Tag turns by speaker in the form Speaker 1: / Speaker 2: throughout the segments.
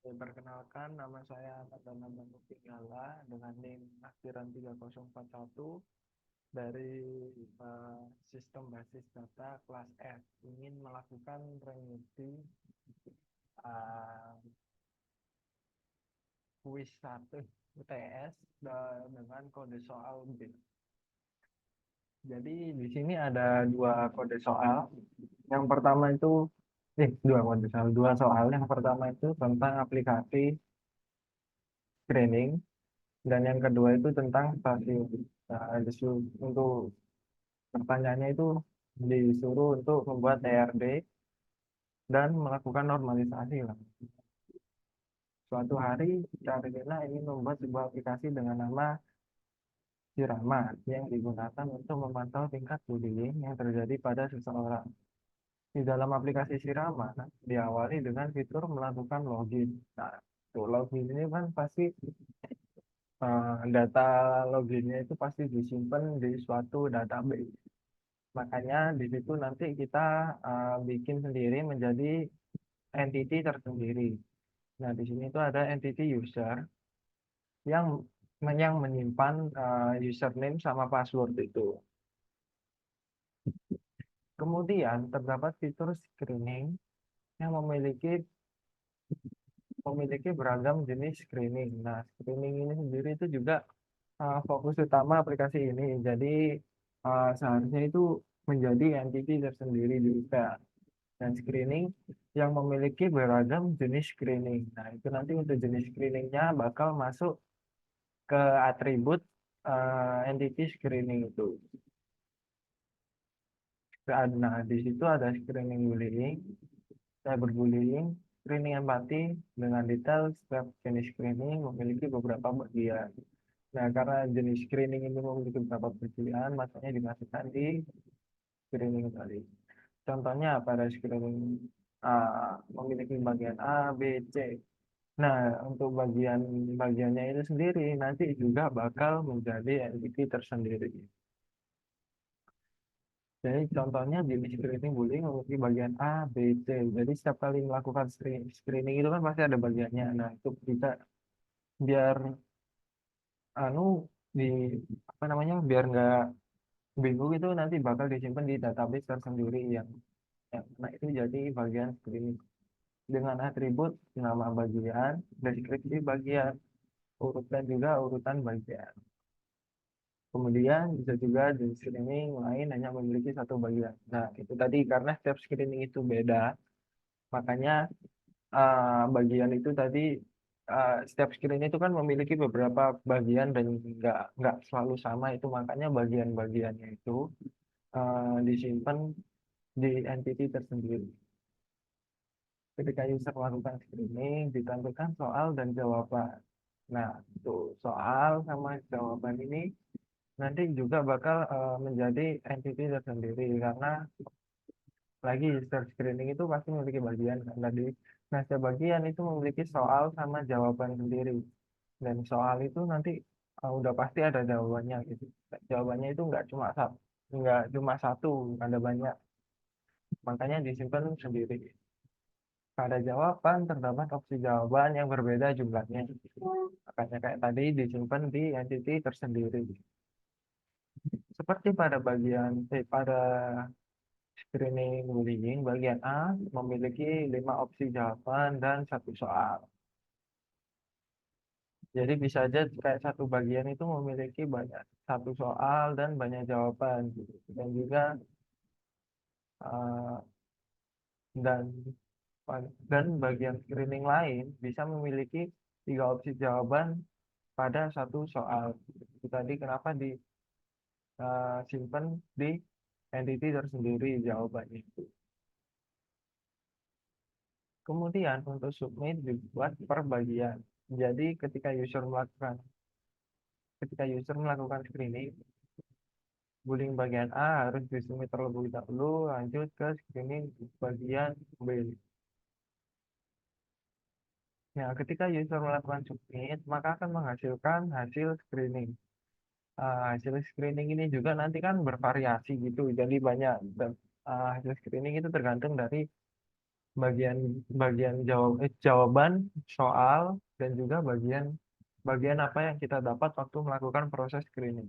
Speaker 1: Perkenalkan, nama saya Ahmad Dana Tingala dengan NIM akhiran 3041 dari Sistem Basis Data kelas F. Ingin melakukan remedi uh, kuis 1 UTS dengan kode soal B. Jadi di sini ada dua kode soal. Yang pertama itu dua kode soal, dua soal. Yang pertama itu tentang aplikasi screening. Dan yang kedua itu tentang stasiun. Nah, untuk pertanyaannya itu disuruh untuk membuat TRD dan melakukan normalisasi lah. Suatu hari, Carina ingin membuat sebuah aplikasi dengan nama Sirama yang digunakan untuk memantau tingkat bullying yang terjadi pada seseorang. Di dalam aplikasi Sirama, diawali dengan fitur melakukan login. Nah, untuk login ini kan pasti data loginnya itu pasti disimpan di suatu database. Makanya di situ nanti kita bikin sendiri menjadi entity tersendiri. Nah, di sini itu ada entity user yang menyimpan username sama password itu. Kemudian terdapat fitur screening yang memiliki beragam jenis screening. Nah, screening ini sendiri itu juga fokus utama aplikasi ini. Jadi seharusnya itu menjadi entity tersendiri juga. Dan screening yang memiliki beragam jenis screening. Nah, itu nanti untuk jenis screeningnya bakal masuk ke atribut entity screening itu. Nah, di situ ada screening bullying, cyberbullying, screening empati dengan detail setiap jenis screening memiliki beberapa bagian. Nah, karena jenis screening ini memiliki beberapa bagian, makanya dimasukkan di screening tadi. Contohnya pada screening memiliki bagian A, B, C. Nah, untuk bagiannya itu sendiri nanti juga bakal menjadi entity tersendiri. Jadi contohnya di screening bullying memiliki bagian A, B, C. Jadi setiap kali melakukan screening itu kan pasti ada bagiannya. Nah, itu kita biar anu di apa namanya biar nggak bingung itu nanti bakal disimpan di database tersendiri yang nah itu jadi bagian screening dengan atribut nama bagian, deskripsi bagian, urutan juga urutan bagian. Kemudian bisa juga di screening lain hanya memiliki satu bagian. Nah, itu tadi karena setiap screening itu beda, makanya bagian itu tadi setiap screening itu kan memiliki beberapa bagian dan nggak selalu sama itu makanya bagian-bagiannya itu disimpan di entity tersendiri. Ketika user melakukan screening, ditampilkan soal dan jawaban. Nah, tuh soal sama jawaban ini nanti juga bakal menjadi entity tersendiri karena lagi user screening itu pasti memiliki bagian kan tadi. Nah, setiap bagian itu memiliki soal sama jawaban sendiri. Dan soal itu nanti udah pasti ada jawabannya gitu. Jawabannya itu nggak cuma satu, ada banyak. Makanya disimpan sendiri. Pada jawaban terdapat opsi jawaban yang berbeda jumlahnya. Makanya kayak tadi disimpan di entity tersendiri. Seperti pada screening bullying, bagian A memiliki 5 opsi jawaban dan satu soal. Jadi bisa aja kayak satu bagian itu memiliki banyak satu soal dan banyak jawaban gitu. Dan juga eh, dan bagian screening lain bisa memiliki 3 opsi jawaban pada satu soal. Itu tadi kenapa disimpan di entity tersendiri jawabannya itu. Kemudian untuk submit dibuat per bagian. Jadi ketika user melakukan screening, bullying bagian A harus disubmit terlebih dahulu, lanjut ke screening bagian B. Nah, ketika user melakukan submit, maka akan menghasilkan hasil screening. Hasil screening ini juga nanti kan bervariasi gitu, jadi banyak. Dan hasil screening itu tergantung dari bagian bagian jawaban soal dan juga bagian bagian apa yang kita dapat waktu melakukan proses screening.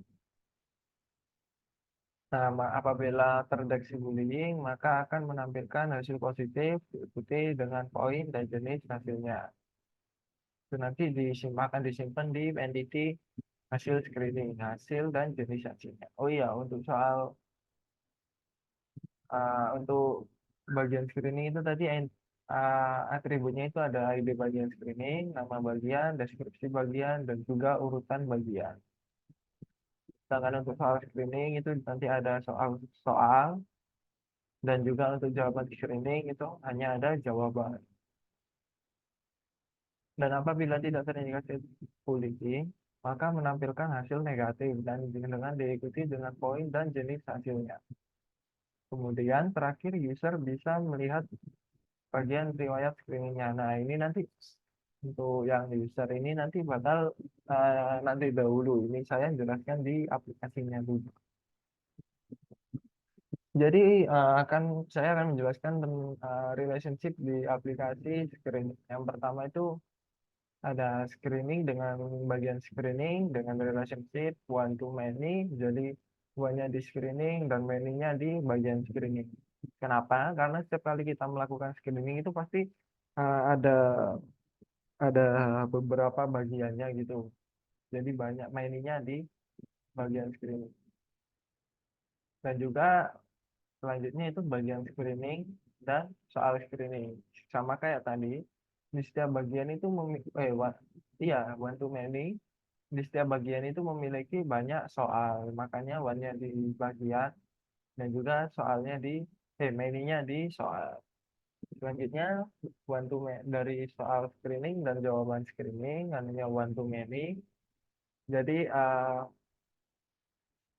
Speaker 1: Nah, apabila terdeteksi bullying, maka akan menampilkan hasil positif diikuti dengan poin dan jenis hasilnya. Itu nanti akan disimpan di entity hasil screening, hasil dan jenis hasilnya. Oh iya, untuk bagian screening itu tadi atributnya itu ada ID bagian screening, nama bagian, deskripsi bagian, dan juga urutan bagian. Sedangkan untuk soal screening itu nanti ada soal-soal dan juga untuk jawaban screening itu hanya ada jawaban. Dan apabila tidak terindikasi bullying, maka menampilkan hasil negatif dan dengan diikuti dengan poin dan jenis hasilnya. Kemudian terakhir user bisa melihat bagian riwayat screeningnya. Nah, ini nanti untuk yang user ini nanti bakal nanti dahulu. Ini saya jelaskan di aplikasinya dulu. Jadi saya akan menjelaskan tentang relationship di aplikasi screening. Yang pertama itu ada screening dengan bagian screening dengan relationship one to many. Jadi one-nya di screening dan many-nya di bagian screening. Kenapa? Karena setiap kali kita melakukan screening itu pasti ada beberapa bagiannya gitu. Jadi banyak mainnya di bagian screening. Dan juga selanjutnya itu bagian screening dan soal screening. Sama kayak tadi, di setiap bagian itu iya, one to many. Di setiap bagian itu memiliki banyak soal. Makanya one-nya di bagian dan juga soalnya many-nya di soal. Selanjutnya dari soal screening dan jawaban screening namanya one to many. Jadi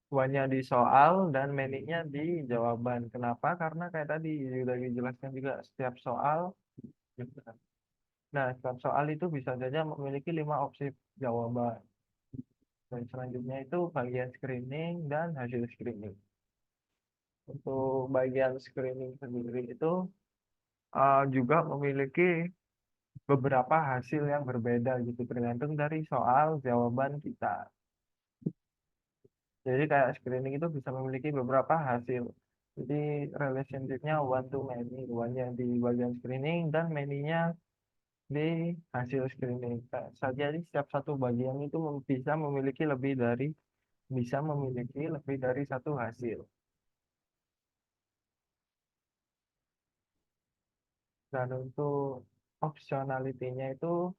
Speaker 1: one-nya di soal dan many-nya di jawaban. Kenapa? Karena kayak tadi sudah dijelaskan juga setiap soal. Nah, setiap soal itu bisa saja memiliki 5 opsi jawaban. Dan selanjutnya itu bagian screening dan hasil screening. Untuk bagian screening sendiri itu juga memiliki beberapa hasil yang berbeda gitu tergantung dari soal jawaban kita. Jadi kayak screening itu bisa memiliki beberapa hasil. Jadi relationship-nya one to many, one-nya di bagian screening dan many-nya di hasil screening. Jadi setiap satu bagian itu bisa memiliki lebih dari satu hasil. Dan untuk optionality-nya itu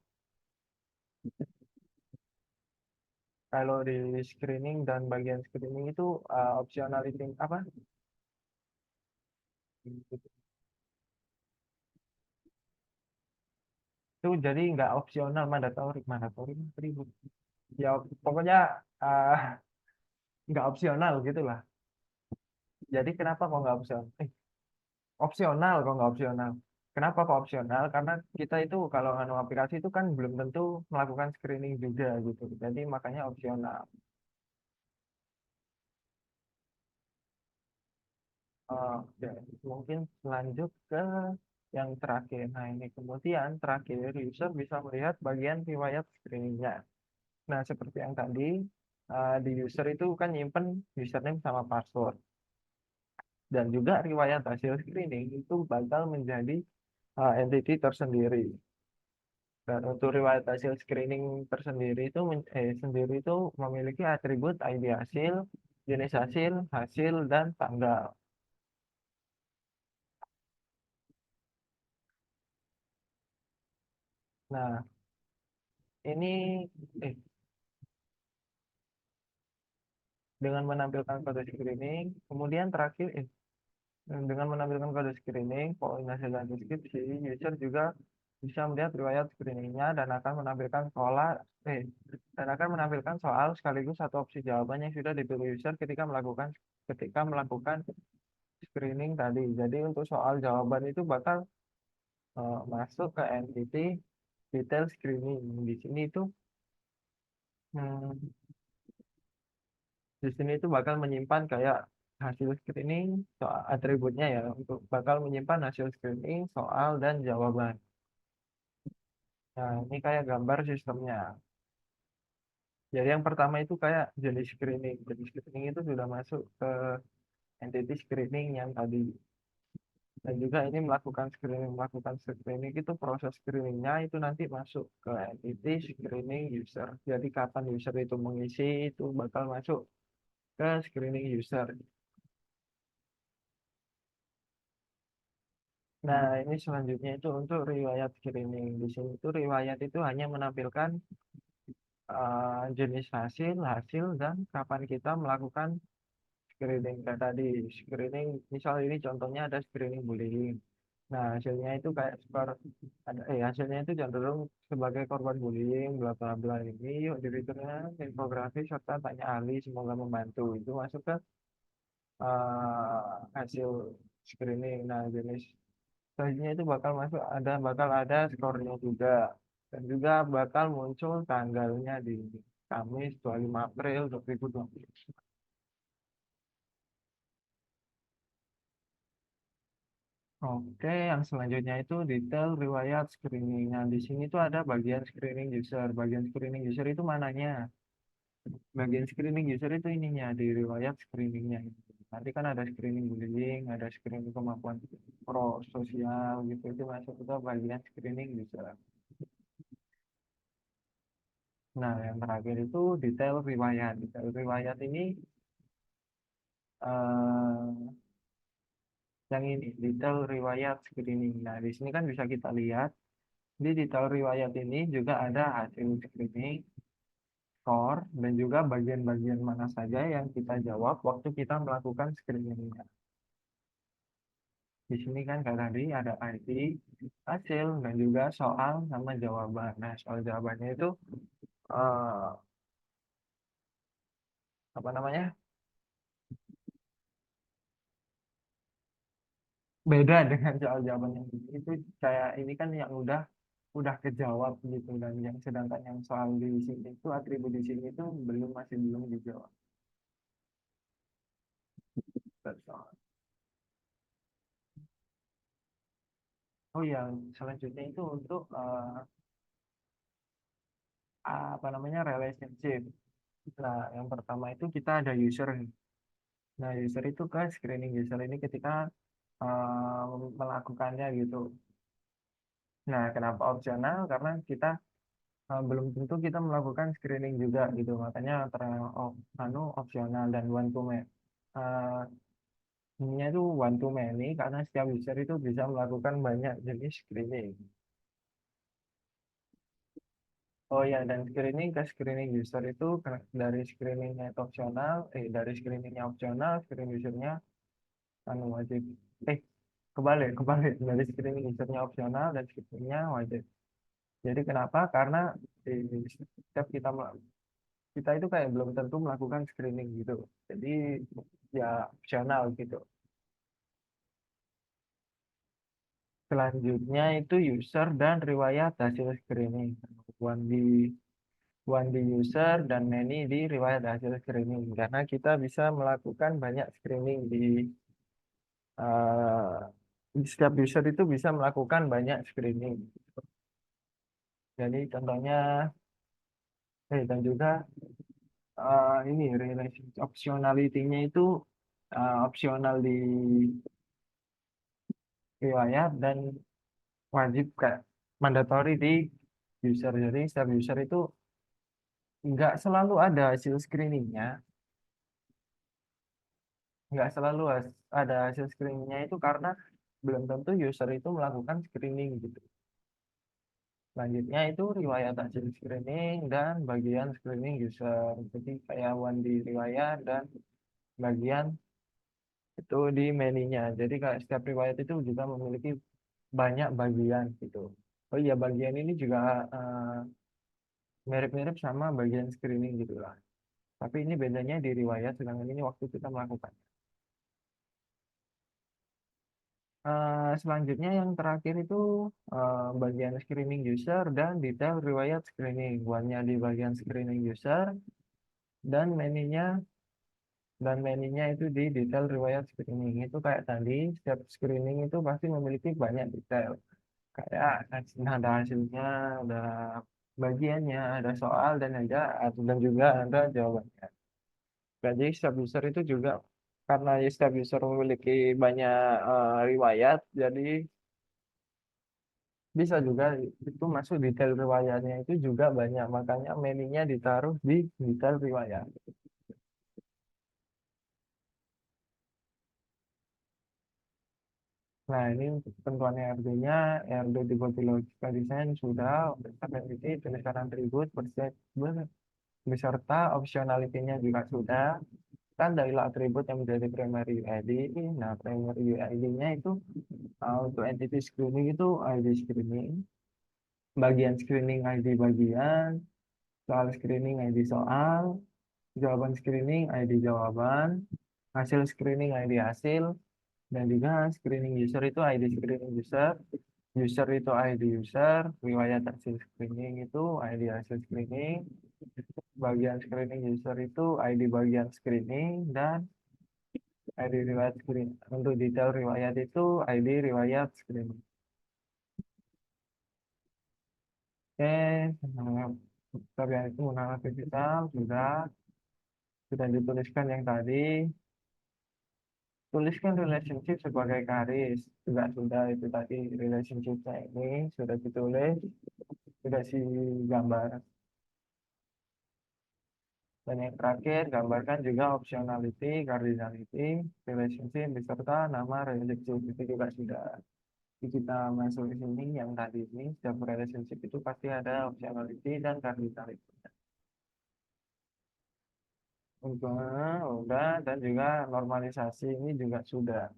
Speaker 1: kalau di screening dan bagian screening itu optionality apa? Itu jadi nggak opsional mandatory ribut. Ya pokoknya uh, nggak opsional gitulah. Jadi kenapa kok nggak opsional? Opsional kok nggak opsional. Kenapa kok opsional? Karena kita itu kalau anu aplikasi itu kan belum tentu melakukan screening juga gitu. Jadi makanya opsional. Oke, mungkin lanjut ke yang terakhir. Nah, ini kemudian terakhir user bisa melihat bagian riwayat screeningnya. Nah, seperti yang tadi di user itu kan nyimpen username sama password. Dan juga riwayat hasil screening itu bakal menjadi entity tersendiri. Dan untuk riwayat hasil screening sendiri itu memiliki atribut ID hasil, jenis hasil, hasil, dan tanggal. Nah, ini eh, dengan menampilkan kode screening, kemudian terakhir dengan menampilkan kode screening, poin hasil dan deskripsi, user juga bisa melihat riwayat screeningnya dan akan menampilkan soal sekaligus satu opsi jawaban yang sudah dipilih user ketika melakukan screening tadi. Jadi untuk soal jawaban itu bakal masuk ke entity detail screening. Hmm, di sini itu bakal menyimpan kayak hasil screening soal atributnya ya untuk bakal menyimpan hasil screening soal dan jawaban. Nah, ini kayak gambar sistemnya. Jadi yang pertama itu kayak jenis screening. Jenis screening itu sudah masuk ke entity screening yang tadi. Dan juga ini melakukan screening itu proses screeningnya itu nanti masuk ke entity screening user. Jadi kapan user itu mengisi itu bakal masuk ke screening user. Nah, ini selanjutnya itu untuk riwayat screening. Di sini itu riwayat itu hanya menampilkan jenis hasil, dan kapan kita melakukan screening. Kayak tadi, screening, misal ini contohnya ada screening bullying. Nah, hasilnya itu kayak hasilnya itu cenderung sebagai korban bullying, bla bla bla ini. Yuk, editornya infografis serta tanya ahli, semoga membantu. Itu masuk ke hasil screening. Nah, jenis selanjutnya itu bakal ada skornya juga dan juga bakal muncul tanggalnya di Kamis 25 April 2020. Oke, yang selanjutnya itu detail riwayat screening. Nah, di sini tuh ada bagian screening user. Bagian screening user itu mananya? Bagian screening user itu ininya di riwayat screeningnya. Nanti kan ada screening bullying, ada screening kemampuan pro sosial gitu. Itu masuk ke bagian screening user. Nah, yang terakhir itu detail riwayat. Detail riwayat ini eh, yang ini detail riwayat screening. Nah, di sini kan bisa kita lihat di detail riwayat ini juga ada hasil screening, skor, dan juga bagian-bagian mana saja yang kita jawab waktu kita melakukan screeningnya. Di sini kan kayak tadi ada ID, hasil, dan juga soal sama jawaban. Nah, soal jawabannya itu eh, apa namanya? Beda dengan soal jawaban yang ini. Itu kayak ini kan yang udah kejawab gitu, dan yang sedangkan yang soal di sini itu atribut di sini itu masih belum dijawab. Soal. Oh ya, selanjutnya itu untuk apa namanya relationship. Nah, yang pertama itu kita ada user nih. Nah, user itu ke screening user ini ketika melakukannya gitu. Nah, kenapa opsional? Karena kita belum tentu kita melakukan screening juga gitu. Makanya opsional dan one to many. Ininya itu one to many karena setiap user itu bisa melakukan banyak jenis screening. Oh ya, dan screening ke screening user itu dari screeningnya opsional, screening usernya wajib. Eh, kebalik dari screening usernya opsional dan screeningnya wajib. Jadi kenapa? Karena setiap kita itu kayak belum tentu melakukan screening gitu. Jadi ya opsional gitu. Selanjutnya itu user dan riwayat hasil screening. One di One di user dan many di riwayat hasil screening. Karena kita bisa melakukan banyak screening di setiap user itu bisa melakukan banyak screening. Jadi contohnya, dan juga ini relation optionality-nya itu opsional di riwayat dan wajib kayak mandatory di user. Jadi setiap user itu nggak selalu ada hasil screeningnya, nggak selalu ada hasil screeningnya itu karena belum tentu user itu melakukan screening gitu. Selanjutnya itu riwayat hasil screening dan bagian screening user. Jadi kayak one di riwayat dan bagian itu di menu-nya. Jadi kayak setiap riwayat itu juga memiliki banyak bagian gitu. Oh iya, bagian ini juga mirip-mirip sama bagian screening gitu lah. Tapi ini bedanya di riwayat, sedangkan ini waktu kita melakukan. Selanjutnya yang terakhir itu bagian screening user dan detail riwayat screening. One-nya di bagian screening user dan menu-nya dan menu-nya itu di detail riwayat screening. Itu kayak tadi, setiap screening itu pasti memiliki banyak detail. Kayak ada hasilnya, ada bagiannya, ada soal, dan juga ada jawabannya. Jadi setiap user itu juga, karena setiap user memiliki banyak riwayat, jadi bisa juga itu masuk detail riwayatnya itu juga banyak, makanya menu-nya ditaruh di detail riwayat. Nah, ini untuk ketentuan ERD-nya, ERD Deputy Logical Design sudah, Objectivity, tulisan atribut, beserta optionality-nya juga sudah. Kan dari atribut yang menjadi primary UID, nah primary UID-nya itu untuk entity screening itu ID screening, bagian screening ID bagian, soal screening ID soal, jawaban screening ID jawaban, hasil screening ID hasil, dan juga screening user itu ID screening user, user itu ID user, riwayat hasil screening itu ID hasil screening, bagian screening user itu ID bagian screening, dan ID riwayat screening. Untuk detail riwayat itu ID riwayat screening. Oke, bagian itu menggunakan digital sudah dituliskan yang tadi. Tuliskan relationship sebagai garis. Juga sudah itu tadi relationship-nya ini sudah ditulis, sudah gambar. Dan yang terakhir, gambarkan juga optionality, cardinality, relationship, beserta nama relationship itu juga sudah. Jadi kita masuk di sini yang tadi ini, setiap relationship itu pasti ada optionality dan cardinality. Udah, dan juga normalisasi ini juga sudah.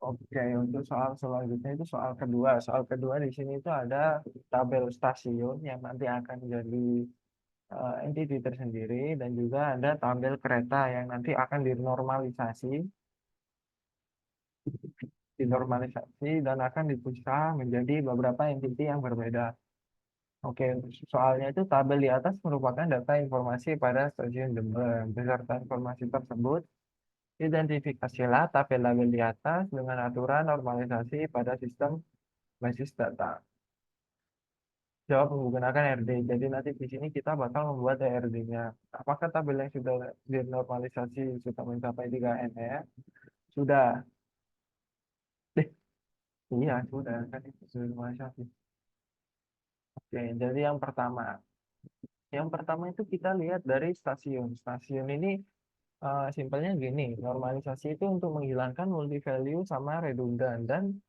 Speaker 1: Oke, untuk soal selanjutnya itu soal kedua. Soal kedua di sini itu ada tabel stasiun yang nanti akan jadi entity tersendiri, dan juga ada tabel kereta yang nanti akan dinormalisasi dan akan dipisah menjadi beberapa entity yang berbeda. Oke, untuk soalnya itu tabel di atas merupakan data informasi pada stasiun Jember. Beserta informasi tersebut, identifikasilah tabel-tabel di atas dengan aturan normalisasi pada sistem basis data. Jawab menggunakan RD. Jadi nanti di sini kita bakal membuat RD-nya. Apakah tabel yang sudah dinormalisasi sudah mencapai 3 NR? Sudah. Iya, sudah. Kan itu sudah normalisasi. Oke, jadi yang pertama itu kita lihat dari stasiun. Stasiun ini simpelnya gini, normalisasi itu untuk menghilangkan multi value sama redundan, dan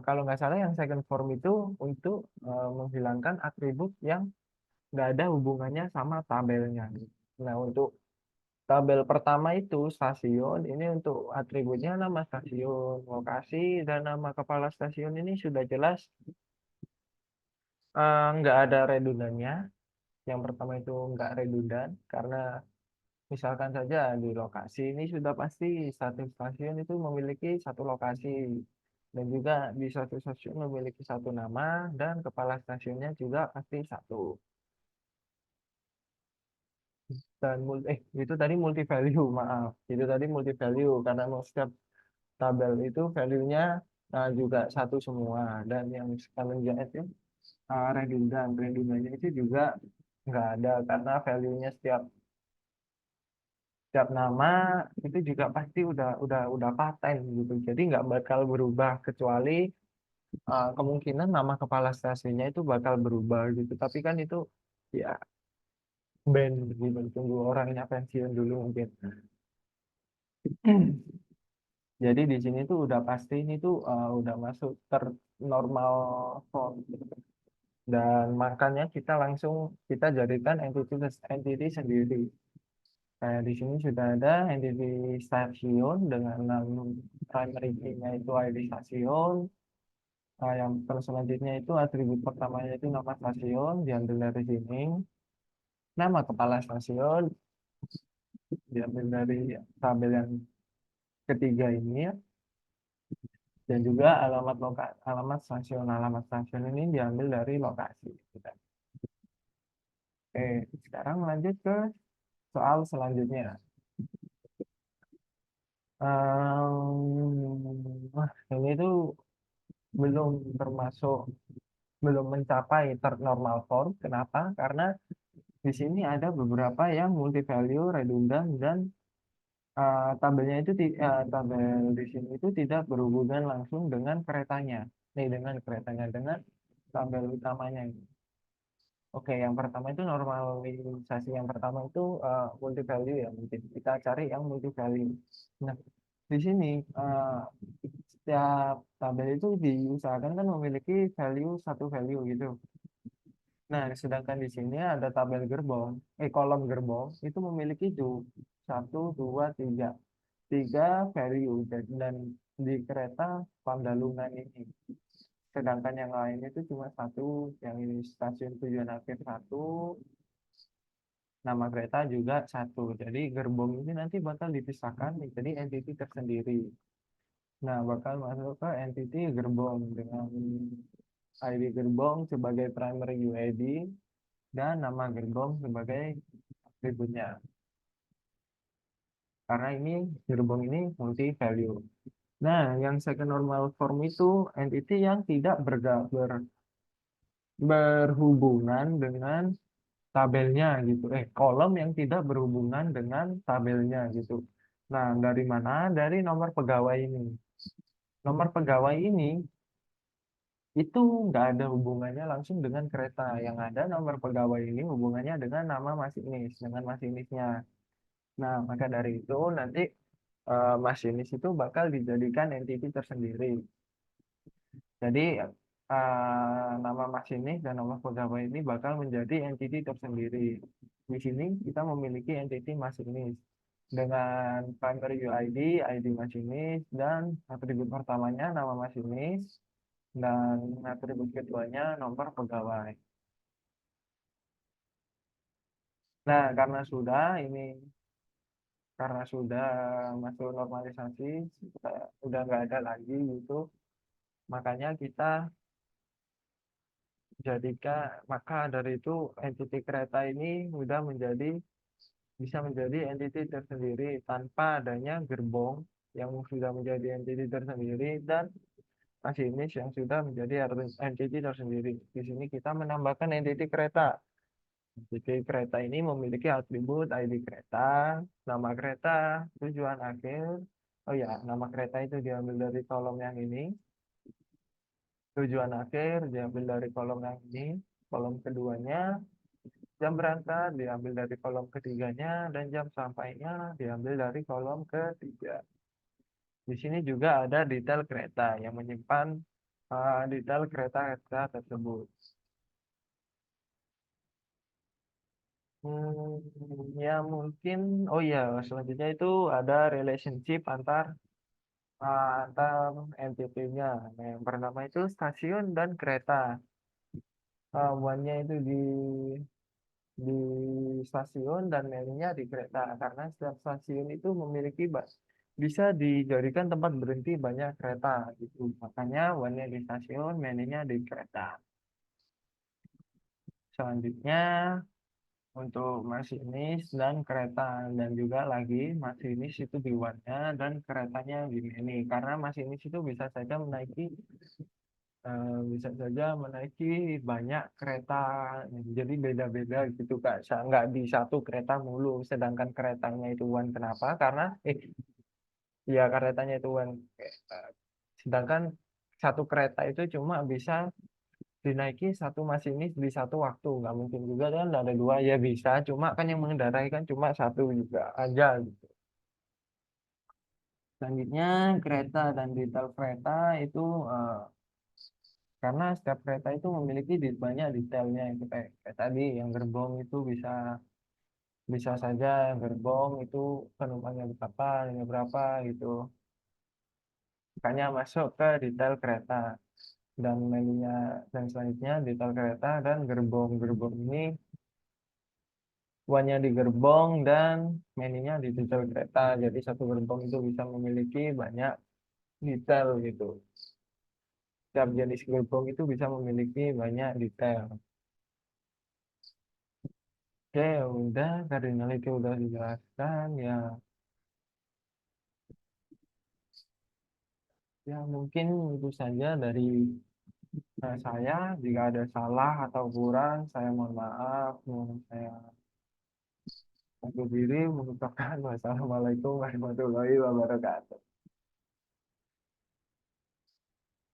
Speaker 1: kalau nggak salah yang second form itu untuk menghilangkan atribut yang nggak ada hubungannya sama tabelnya. Nah, untuk tabel pertama itu stasiun, ini untuk atributnya nama stasiun, lokasi, dan nama kepala stasiun ini sudah jelas nggak ada redundannya. Yang pertama itu nggak redundan, karena misalkan saja di lokasi ini sudah pasti satu stasiun itu memiliki satu lokasi, dan juga di satu stasiun memiliki satu nama, dan kepala stasiunnya juga pasti satu. Dan itu tadi multi value, maaf. Itu tadi multi value karena mau setiap tabel itu value-nya juga satu semua, dan yang scaling itu redundannya itu juga nggak ada karena value-nya setiap nama itu juga pasti udah paten gitu, jadi nggak bakal berubah kecuali kemungkinan nama kepala stasiunnya itu bakal berubah gitu, tapi kan itu ya band gitu, tunggu orangnya pensiun dulu mungkin. Jadi di sini tuh udah pasti ini tuh udah masuk normal form, dan makanya kita jadikan entity sendiri. Kayak di sini sudah ada entity stasiun dengan nama primary key-nya itu ID stasiun. Yang terus selanjutnya itu atribut pertamanya itu nama stasiun, diambil dari sini. Nama kepala stasiun diambil dari tabel yang ketiga ini ya. Dan juga alamat stasiun ini diambil dari lokasi. Oke, sekarang lanjut ke soal selanjutnya. Wah, ini tuh belum termasuk, belum mencapai normal form. Kenapa? Karena di sini ada beberapa yang multi value, redundan, dan tabelnya itu tabel di sini itu tidak berhubungan langsung dengan keretanya. Dengan keretanya, dengan tabel utamanya. Oke, yang pertama itu normalisasi. Yang pertama itu multi value ya, mungkin kita cari yang multi value. Nah, di sini setiap tabel itu diusahakan kan memiliki value satu value gitu. Nah, sedangkan di sini ada tabel gerbong, kolom gerbong itu memiliki satu, dua, tiga value, dan di kereta Pandalungan ini. Sedangkan yang lain itu cuma satu, yang ini stasiun tujuan akhir satu, nama kereta juga satu. Jadi gerbong ini nanti bakal dipisahkan menjadi entity tersendiri. Nah, bakal masuk ke entity gerbong dengan ID gerbong sebagai primary UID dan nama gerbong sebagai atributnya. Karena ini gerbong ini multi value. Nah, yang second normal form itu entity yang tidak berhubungan dengan tabelnya gitu. Kolom yang tidak berhubungan dengan tabelnya gitu. Nah, dari mana? Dari nomor pegawai ini. Nomor pegawai ini itu nggak ada hubungannya langsung dengan kereta. Yang ada nomor pegawai ini hubungannya dengan nama masinis, dengan masinisnya. Nah, maka dari itu nanti masinis itu bakal dijadikan entity tersendiri. Jadi nama masinis dan nama pegawai ini bakal menjadi entity tersendiri. Di sini kita memiliki entity masinis dengan primary UID, ID masinis, dan atribut pertamanya nama masinis, dan atribut keduanya nomor pegawai. Nah, karena sudah masuk normalisasi, udah nggak ada lagi gitu, makanya kita maka dari itu entity kereta ini bisa menjadi entity tersendiri tanpa adanya gerbong yang sudah menjadi entity tersendiri dan masinis yang sudah menjadi entity tersendiri. Di sini kita menambahkan entity kereta. Entity kereta ini memiliki atribut ID kereta, nama kereta, tujuan akhir. Oh ya, nama kereta itu diambil dari kolom yang ini. Tujuan akhir diambil dari kolom yang ini. Kolom keduanya, jam berangkat diambil dari kolom ketiganya, dan jam sampainya diambil dari kolom ketiga. Di sini juga ada detail kereta yang menyimpan detail kereta tersebut. Ya mungkin, oh ya, selanjutnya itu ada relationship antar entity-nya. Nah, yang pertama itu stasiun dan kereta. One-nya itu di stasiun dan lainnya di kereta, karena setiap stasiun itu bisa dijadikan tempat berhenti banyak kereta gitu. Makanya one-nya di stasiun, mainnya di kereta. Selanjutnya untuk masinis dan kereta, dan juga lagi masinis itu di one-nya dan keretanya di ini, karena masinis itu bisa saja menaiki banyak kereta, jadi beda-beda gitu Kak. Nggak di satu kereta mulu, sedangkan keretanya itu one. Kenapa? Karena ya keretanya itu one. Eh, Sedangkan satu kereta itu cuma bisa dinaiki satu masinis di satu waktu. Nggak mungkin juga kan ada dua, ya bisa. Cuma kan yang mengendarai kan cuma satu juga aja gitu. Selanjutnya kereta dan detail kereta itu karena setiap kereta itu memiliki banyak detailnya itu kayak tadi yang gerbong itu bisa bisa saja yang gerbong itu penumpangnya berapa, ini berapa gitu. Makanya masuk ke detail kereta dan menunya, dan selanjutnya detail kereta dan gerbong. Gerbong ini uannya di gerbong dan menunya di detail kereta. Jadi satu gerbong itu bisa memiliki banyak detail gitu. Setiap jenis gerbong itu bisa memiliki banyak detail. Oke, udah kardinal itu udah dijelaskan ya. Ya mungkin itu saja dari saya. Jika ada salah atau kurang, saya mohon maaf. Saya undur diri mengucapkan wassalamualaikum warahmatullahi wabarakatuh.